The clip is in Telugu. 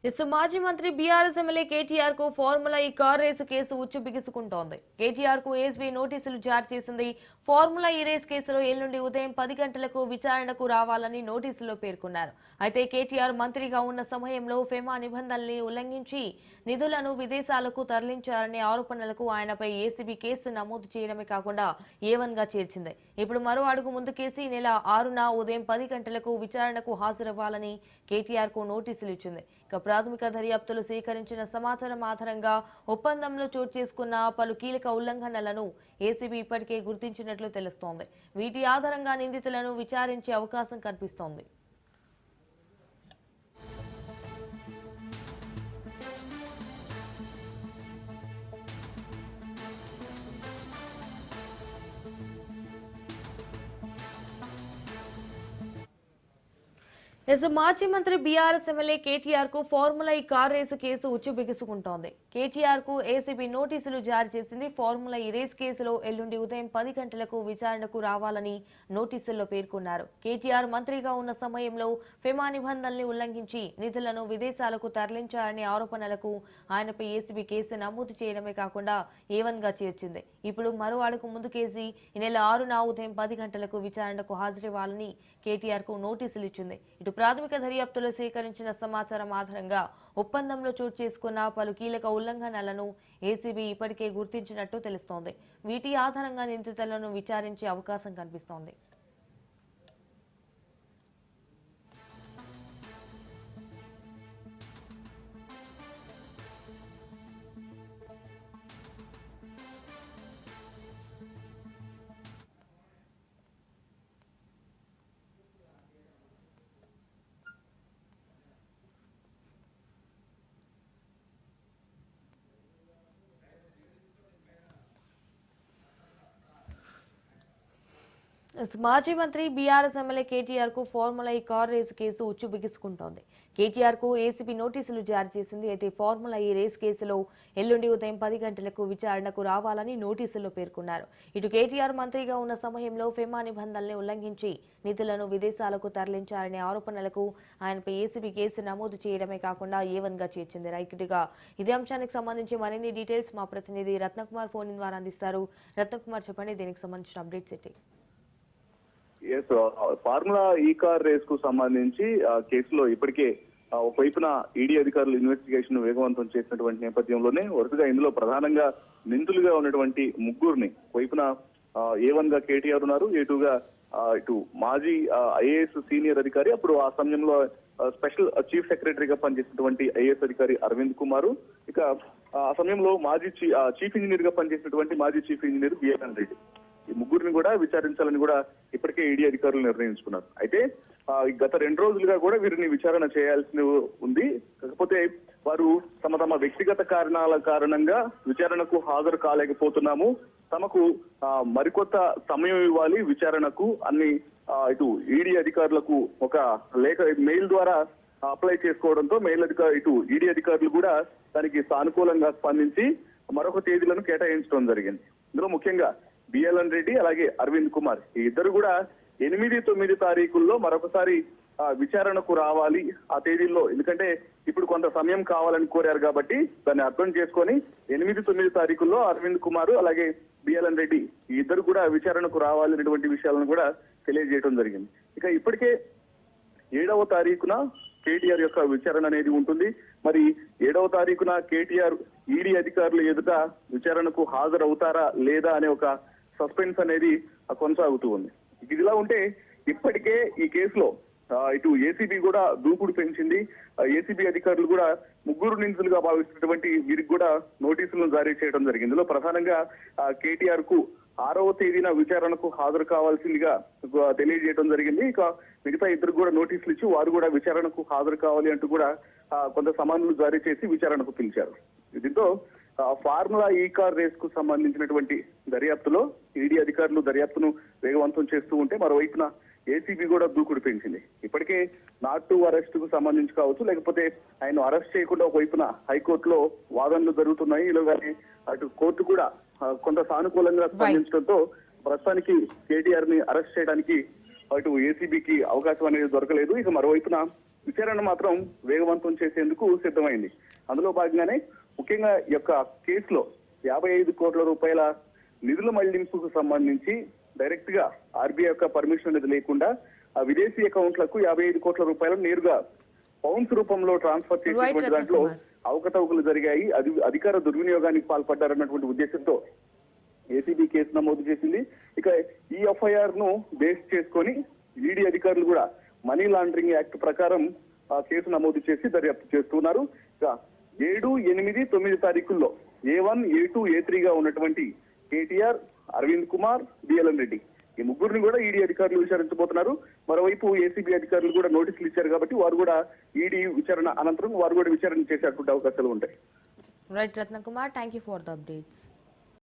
మాజీ మంత్రి బీఆర్ఎస్ ఎమ్మెల్యే కేటీఆర్ కు ఫార్ములా ఈ కార్ రేసు కేసు ఉచ్చు బిగుసుకుంటోంది. కేటీఆర్ కు ఎస్బీ నోటీసులు జారీ చేసింది. ఫార్ములా ఈ రేస్ కేసులో ఎల్లుండి ఉదయం 10 గంటలకు విచారణకు రావాలని నోటీసులో పేర్కొన్నారు. అయితే కేటీఆర్ మంత్రిగా ఉన్న సమయంలో ఫెమా నిబంధనల్ని ఉల్లంఘించి నిధులను విదేశాలకు తరలించారనే ఆరోపణలకు ఆయనపై ఏసీబీ కేసు నమోదు చేయడమే కాకుండా A1 గా చేర్చింది. ఇప్పుడు మరో అడుగు ముందుకేసి ఈ నెల 6న ఉదయం 10 గంటలకు విచారణకు హాజరవ్వాలని కేటీఆర్ కు నోటీసులు ఇచ్చింది. ప్రాథమిక దర్యాప్తులు సేకరించిన సమాచారం ఆధారంగా ఒప్పందంలో చోటు చేసుకున్న పలు కీలక ఉల్లంఘనలను ఏసీబీ ఇప్పటికే గుర్తించినట్లు తెలుస్తోంది. వీటి ఆధారంగా నిందితులను విచారించే అవకాశం కనిపిస్తోంది. మాజీ మంత్రి బీఆర్ఎస్ ఎమ్మెల్యే కేటీఆర్ కు ఫార్ములా ఈ కార్ రేసు కేసు ఉచ్చు బిగుసుకుంటోంది. కేటీఆర్ కు ఏసీబీ నోటీసులు జారీ చేసింది. ఫార్ములా ఈ రేస్ కేసులో ఎల్లుండి ఉదయం 10 గంటలకు విచారణకు రావాలని నోటీసుల్లో పేర్కొన్నారు. కేటీఆర్ మంత్రిగా ఉన్న సమయంలో ఫెమా నిబంధనల్ని ఉల్లంఘించి నిధులను విదేశాలకు తరలించారనే ఆరోపణలకు ఆయనపై ఏసీబీ కేసు నమోదు చేయడమే కాకుండా A1 గా చేర్చింది. ఇప్పుడు మరో అడుగు ముందుకేసి ఈ నెల 6న ఉదయం 10 గంటలకు విచారణకు హాజరవ్వాలని కేటీఆర్ కు నోటీసులు ఇచ్చింది. ఇటు ప్రాథమిక దర్యాప్తులో సేకరించిన సమాచారం ఆధారంగా ఒప్పందంలో చోటు చేసుకున్న పలు కీలక ఉల్లంఘనలను ఏసీబీ ఇప్పటికే గుర్తించినట్టు తెలుస్తోంది. వీటి ఆధారంగా నిందితులను విచారించే అవకాశం కనిపిస్తోంది. మాజీ మంత్రి బీఆర్ఎస్ ఎమ్మెల్యే కేటీఆర్ కు ఫార్ములా ఈ కార్ రేసు కేసు ఉచ్చు బిగుసుకుంటోంది. కేటీఆర్ కు ఏసీబీ నోటీసులు జారీ చేసింది. అయితే ఫార్ములా ఈ రేస్ కేసులో ఎల్లుండి ఉదయం 10 గంటలకు విచారణకు రావాలని నోటీసుల్లో పేర్కొన్నారు. ఇటు కేటీఆర్ మంత్రిగా ఉన్న సమయంలో ఫెమా నిబంధనల్ని ఉల్లంఘించి నిధులను విదేశాలకు తరలించారనే ఆరోపణలకు ఆయనపై ఏసీబీ కేసు నమోదు చేయడమే కాకుండా A1 గా చేర్చింది. రైట్గా ఇదే అంశానికి సంబంధించి మరిన్ని డీటెయిల్స్ మా ప్రతినిధి రత్నకుమార్ ఫోన్ ద్వారా అందిస్తారు. రత్నకుమార్, చెప్పండి, దీనికి సంబంధించిన అప్డేట్స్ ఏంటి? ఫార్ములా ఈ కార్ రేస్ కు సంబంధించి కేసులో ఇప్పటికే ఒకవైపున ఈడీ అధికారులు ఇన్వెస్టిగేషన్ వేగవంతం చేసినటువంటి నేపథ్యంలోనే వరుసగా ఇందులో ప్రధానంగా నిందితులుగా ఉన్నటువంటి ముగ్గురిని ఒకవైపున A1 గా కేటీఆర్ ఉన్నారు, A2 గా ఇటు మాజీ ఐఏఎస్ సీనియర్ అధికారి, అప్పుడు ఆ సమయంలో స్పెషల్ చీఫ్ సెక్రటరీగా పనిచేసినటువంటి ఐఏఎస్ అధికారి అరవింద్ కుమార్, ఇక ఆ సమయంలో మాజీ చీఫ్ ఇంజనీర్ గా పనిచేసినటువంటి మాజీ చీఫ్ ఇంజనీర్ బిఎల్ రెడ్డి. ఈ ముగ్గురిని కూడా విచారించాలని కూడా ఇప్పటికే ఈడీ అధికారులు నిర్ణయించుకున్నారు. అయితే గత 2 రోజులుగా కూడా వీరిని విచారణ చేయాల్సి ఉంది. కాకపోతే వారు తమ వ్యక్తిగత కారణాల కారణంగా విచారణకు హాజరు కాలేకపోతున్నాము, తమకు మరికొత్త సమయం ఇవ్వాలి విచారణకు అన్ని ఇటు ఈడీ అధికారులకు ఒక లేఖ మెయిల్ ద్వారా అప్లై చేసుకోవడంతో ఇటు ఈడీ అధికారులు కూడా దానికి సానుకూలంగా స్పందించి మరొక తేదీలను కేటాయించడం జరిగింది. ఇందులో ముఖ్యంగా బిఎల్ రెడ్డి అలాగే అరవింద్ కుమార్ ఈ ఇద్దరు కూడా 8, 9 తారీఖుల్లో మరొకసారి విచారణకు రావాలి ఆ తేదీల్లో. ఎందుకంటే ఇప్పుడు కొంత సమయం కావాలని కోరారు కాబట్టి దాన్ని అర్థం చేసుకొని 8, 9 తారీఖుల్లో అరవింద్ కుమార్ అలాగే బిఎల్ రెడ్డి ఈ ఇద్దరు కూడా విచారణకు రావాలనేటువంటి విషయాలను కూడా తెలియజేయడం జరిగింది. ఇక ఇప్పటికే 7వ తారీఖున కేటీఆర్ యొక్క విచారణ అనేది ఉంటుంది. మరి 7వ తారీఖున కేటీఆర్ ఈడీ అధికారులు ఎదుట విచారణకు హాజరవుతారా లేదా అనే ఒక సస్పెన్స్ అనేది కొనసాగుతూ ఉంది. ఇదిలా ఉంటే ఇప్పటికే ఈ కేసులో ఇటు ఏసీబీ కూడా దూకుడు పెంచింది. ఏసీబీ అధికారులు కూడా ముగ్గురు నిందితులుగా భావిస్తున్నటువంటి వీరికి కూడా నోటీసులను జారీ చేయడం జరిగింది. ఇందులో ప్రధానంగా కేటీఆర్ కు 6వ తేదీన విచారణకు హాజరు కావాల్సిందిగా తెలియజేయడం జరిగింది. ఇక మిగతా ఇద్దరు కూడా నోటీసులు ఇచ్చి వారు కూడా విచారణకు హాజరు కావాలి అంటూ కూడా కొంత సమన్లు జారీ చేసి విచారణకు పిలిచారు. దీంతో ఫార్ములా ఈ కార్ రేస్ కు సంబంధించినటువంటి దర్యాప్తులో ఈడీ అధికారులు దర్యాప్తును వేగవంతం చేస్తూ ఉంటే మరోవైపున ఏసీబీ కూడా దూకుడు పెంచింది. ఇప్పటికే నాట్ టు అరెస్ట్ కు సంబంధించి కావచ్చు, లేకపోతే ఆయన అరెస్ట్ చేయకుండా ఒకవైపున హైకోర్టులో వాదనలు జరుగుతున్నాయి. ఇలాగానే అటు కోర్టు కూడా కొంత సానుకూలంగా స్పందించడంతో ప్రస్తుతానికి కేటీఆర్ ని అరెస్ట్ చేయడానికి అటు ఏసీబీకి అవకాశం అనేది దొరకలేదు. ఇక మరోవైపున విచారణ మాత్రం వేగవంతం చేసేందుకు సిద్ధమైంది. అందులో భాగంగానే ముఖ్యంగా ఈ యొక్క కేసులో 55 కోట్ల రూపాయల నిధుల మళ్లింపుకు సంబంధించి డైరెక్ట్ గా ఆర్బీఐ యొక్క పర్మిషన్ అనేది లేకుండా ఆ విదేశీ అకౌంట్లకు 55 కోట్ల రూపాయలను నేరుగా పౌండ్స్ రూపంలో ట్రాన్స్ఫర్ చేసేటువంటి దాంట్లో అవకతవకలు జరిగాయి, అధికార దుర్వినియోగానికి పాల్పడ్డారన్నటువంటి ఉద్దేశంతో ఏసీబీ కేసు నమోదు చేసింది. ఇక ఈ ఎఫ్ఐఆర్ ను బేస్ చేసుకొని ఈడీ అధికారులు కూడా మనీ లాండరింగ్ యాక్ట్ ప్రకారం ఆ కేసు నమోదు చేసి దర్యాప్తు చేస్తున్నారు. ఇక 7, 8, 9 తారీఖుల్లో A1, A2, A3గా ఉన్నటువంటి కేటీఆర్, అరవింద్ కుమార్, బిఎల్ఎన్ రెడ్డి ఈ ముగ్గురిని కూడా ఈడీ అధికారులు విచారించబోతున్నారు. మరోవైపు ఏసీబీ అధికారులు కూడా నోటీసులు ఇచ్చారు కాబట్టి వారు కూడా ఈడీ విచారణ అనంతరం వారు కూడా విచారణ చేసేటువంటి అవకాశాలు ఉంటాయి. Right Ratnakumar, thank you for the updates.